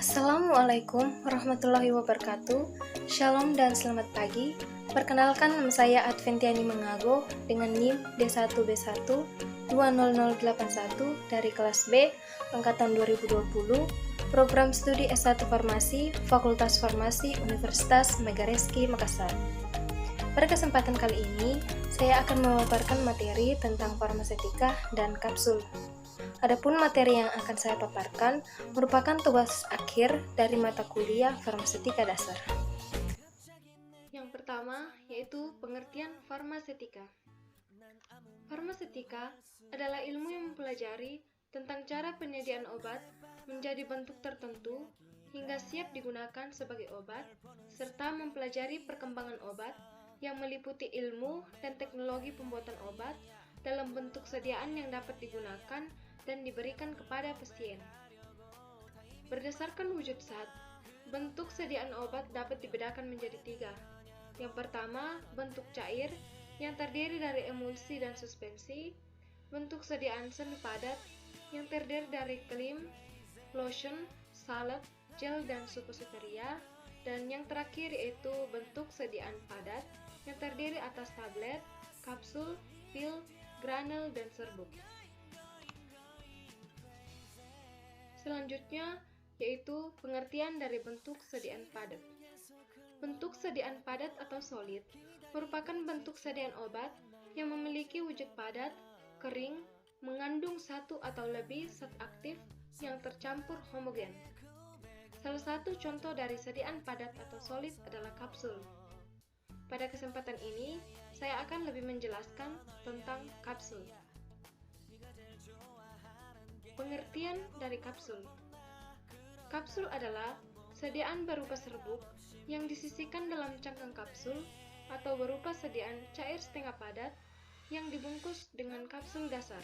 Assalamualaikum warahmatullahi wabarakatuh. Shalom dan selamat pagi. Perkenalkan, nama saya Adventiani Mengago dengan NIM D1B1 20081 dari kelas B angkatan 2020, program studi S1 Farmasi, Fakultas Farmasi Universitas Megareski Makassar. Pada kesempatan kali ini, saya akan memaparkan materi tentang farmasetika dan kapsul. Adapun materi yang akan saya paparkan merupakan tugas akhir dari mata kuliah farmasetika dasar. Yang pertama yaitu pengertian farmasetika. Farmasetika adalah ilmu yang mempelajari tentang cara penyediaan obat menjadi bentuk tertentu hingga siap digunakan sebagai obat, serta mempelajari perkembangan obat yang meliputi ilmu dan teknologi pembuatan obat dalam bentuk sediaan yang dapat digunakan dan diberikan kepada pasien. Berdasarkan wujud zat, bentuk sediaan obat dapat dibedakan menjadi 3. Yang pertama, bentuk cair yang terdiri dari emulsi dan suspensi, bentuk sediaan semi padat yang terdiri dari krim, lotion, salep, gel, dan suppositoria, dan yang terakhir yaitu bentuk sediaan padat yang terdiri atas tablet, kapsul, pil, granul, dan serbuk. Selanjutnya yaitu pengertian dari bentuk sediaan padat. Bentuk sediaan padat atau solid merupakan bentuk sediaan obat yang memiliki wujud padat, kering, mengandung satu atau lebih zat aktif yang tercampur homogen. Salah satu contoh dari sediaan padat atau solid adalah kapsul. Pada kesempatan ini, saya akan lebih menjelaskan tentang kapsul. Pengertian dari kapsul. Kapsul adalah sediaan berupa serbuk yang disisihkan dalam cangkang kapsul atau berupa sediaan cair setengah padat yang dibungkus dengan kapsul dasar.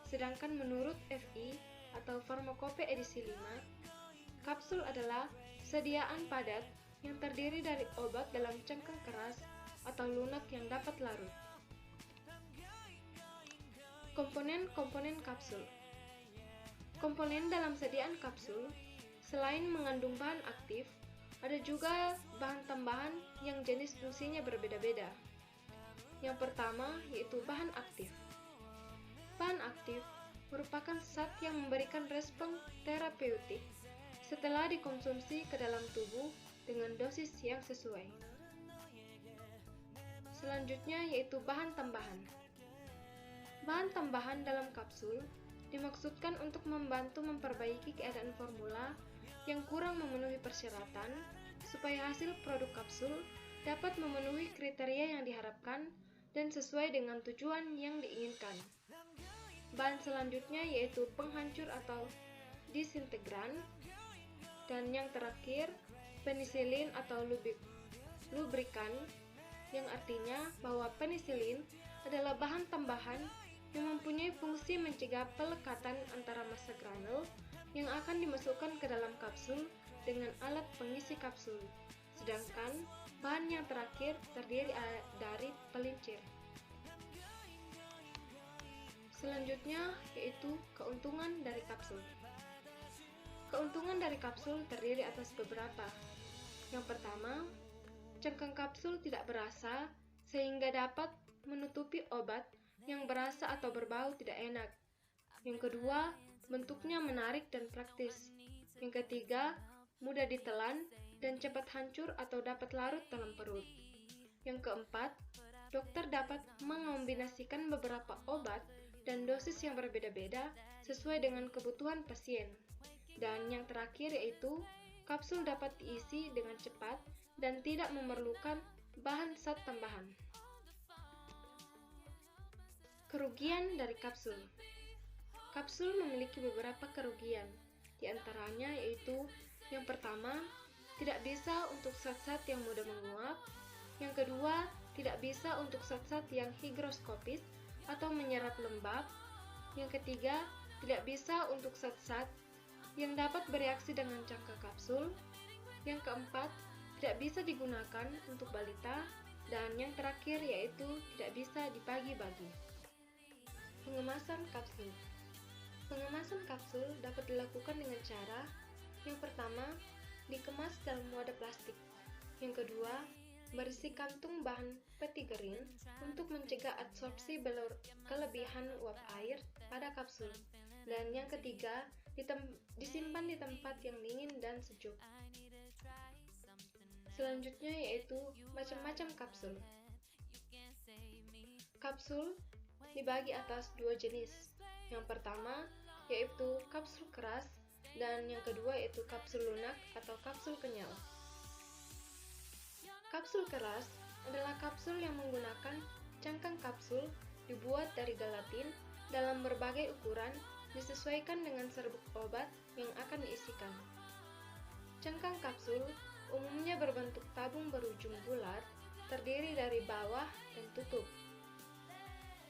Sedangkan menurut FI atau Farmakope edisi 5, kapsul adalah sediaan padat yang terdiri dari obat dalam cangkang keras atau lunak yang dapat larut. Komponen-komponen kapsul. Komponen dalam sediaan kapsul, selain mengandung bahan aktif, ada juga bahan tambahan yang jenis fungsinya berbeda-beda. Yang pertama yaitu bahan aktif. Bahan aktif merupakan zat yang memberikan respon terapeutik setelah dikonsumsi ke dalam tubuh dengan dosis yang sesuai. Selanjutnya yaitu bahan tambahan. Bahan tambahan dalam kapsul dimaksudkan untuk membantu memperbaiki keadaan formula yang kurang memenuhi persyaratan supaya hasil produk kapsul dapat memenuhi kriteria yang diharapkan dan sesuai dengan tujuan yang diinginkan. Bahan selanjutnya yaitu penghancur atau disintegran, dan yang terakhir penisilin atau lubrikan, yang artinya bahwa penisilin adalah bahan tambahan yang mempunyai fungsi mencegah pelekatan antara massa granul yang akan dimasukkan ke dalam kapsul dengan alat pengisi kapsul. Sedangkan bahan yang terakhir terdiri dari pelincir. Selanjutnya yaitu keuntungan dari kapsul. Keuntungan dari kapsul terdiri atas beberapa. Yang pertama, cangkang kapsul tidak berasa sehingga dapat menutupi obat yang berasa atau berbau tidak enak. Yang kedua, bentuknya menarik dan praktis. Yang ketiga, mudah ditelan dan cepat hancur atau dapat larut dalam perut. Yang keempat, dokter dapat mengombinasikan beberapa obat dan dosis yang berbeda-beda sesuai dengan kebutuhan pasien. Dan yang terakhir yaitu, kapsul dapat diisi dengan cepat dan tidak memerlukan bahan zat tambahan. Kerugian dari kapsul. Kapsul memiliki beberapa kerugian, di antaranya yaitu yang pertama, tidak bisa untuk zat-zat yang mudah menguap. Yang kedua, tidak bisa untuk zat-zat yang higroskopis atau menyerap lembab. Yang ketiga, tidak bisa untuk zat-zat yang dapat bereaksi dengan cangkang kapsul. Yang keempat, tidak bisa digunakan untuk balita. Dan yang terakhir yaitu tidak bisa dibagi-bagi. Pengemasan kapsul. Pengemasan kapsul dapat dilakukan dengan cara Yang pertama, dikemas dalam wadah plastik. Yang kedua, berisi kantung bahan peti gering untuk mencegah absorpsi kelebihan uap air pada kapsul. Dan yang ketiga, disimpan di tempat yang dingin dan sejuk. Selanjutnya yaitu macam-macam kapsul. Kapsul dibagi atas dua jenis. Yang pertama yaitu kapsul keras dan yang kedua yaitu kapsul lunak atau kapsul kenyal. Kapsul keras adalah kapsul yang menggunakan cangkang kapsul dibuat dari gelatin dalam berbagai ukuran disesuaikan dengan serbuk obat yang akan diisikan. Cangkang kapsul umumnya berbentuk tabung berujung bulat, terdiri dari bawah dan tutup.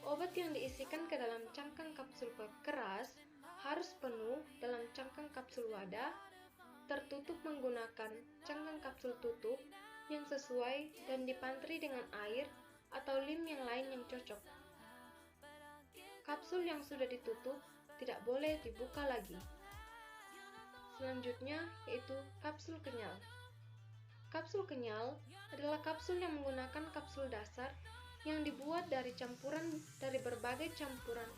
Obat yang diisikan ke dalam cangkang kapsul keras harus penuh dalam cangkang kapsul wadah, tertutup menggunakan cangkang kapsul tutup yang sesuai dan dipantri dengan air atau lem yang lain yang cocok. Kapsul yang sudah ditutup tidak boleh dibuka lagi. Selanjutnya yaitu kapsul kenyal. Kapsul kenyal adalah kapsul yang menggunakan kapsul dasar yang dibuat dari campuran dari berbagai campuran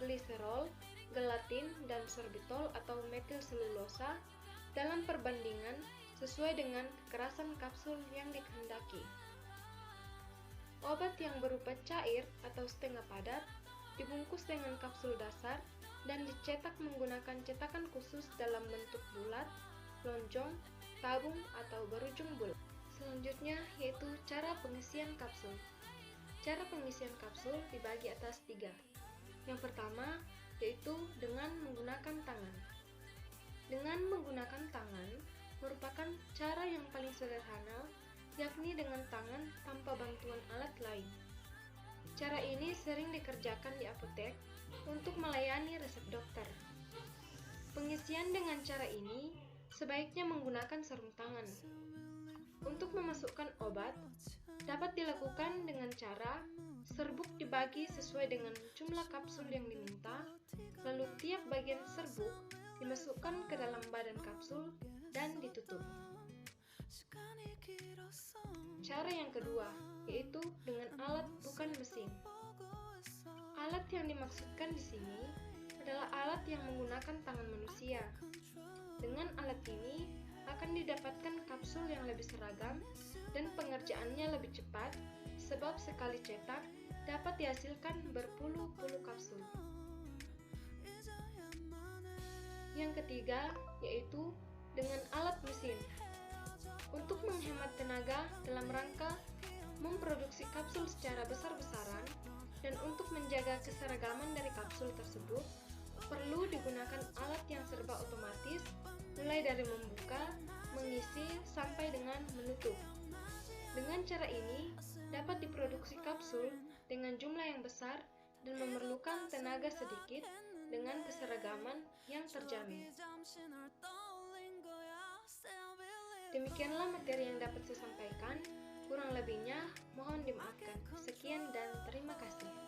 gliserol, gelatin, dan sorbitol atau metil selulosa dalam perbandingan sesuai dengan kekerasan kapsul yang dikehendaki. Obat yang berupa cair atau setengah padat dibungkus dengan kapsul dasar dan dicetak menggunakan cetakan khusus dalam bentuk bulat, lonjong, tabung, atau berujung bulat. Selanjutnya yaitu cara pengisian kapsul. Cara pengisian kapsul dibagi atas 3. Yang pertama yaitu dengan menggunakan tangan. Dengan menggunakan tangan merupakan cara yang paling sederhana, yakni dengan tangan tanpa bantuan alat lain. Cara ini sering dikerjakan di apotek untuk melayani resep dokter. Pengisian dengan cara ini sebaiknya menggunakan sarung tangan. Untuk memasukkan obat, dapat dilakukan dengan cara serbuk dibagi sesuai dengan jumlah kapsul yang diminta, lalu tiap bagian serbuk dimasukkan ke dalam badan kapsul dan ditutup. Cara yang kedua yaitu dengan alat bukan mesin. Alat yang dimaksudkan di sini adalah alat yang menggunakan tangan manusia. Dengan alat ini akan didapatkan kapsul yang lebih seragam dan pengerjaannya lebih cepat sebab sekali cetak dapat dihasilkan berpuluh-puluh kapsul. Yang ketiga yaitu dengan alat mesin. Untuk menghemat tenaga dalam rangka memproduksi kapsul secara besar-besaran dan untuk menjaga keseragaman dari kapsul tersebut, perlu digunakan alat yang serba otomatis, mulai dari membuka, mengisi, sampai dengan menutup. Dengan cara ini, dapat diproduksi kapsul dengan jumlah yang besar dan memerlukan tenaga sedikit dengan keseragaman yang terjamin. Demikianlah materi yang dapat saya sampaikan. Kurang lebihnya, mohon dimaafkan. Sekian dan terima kasih.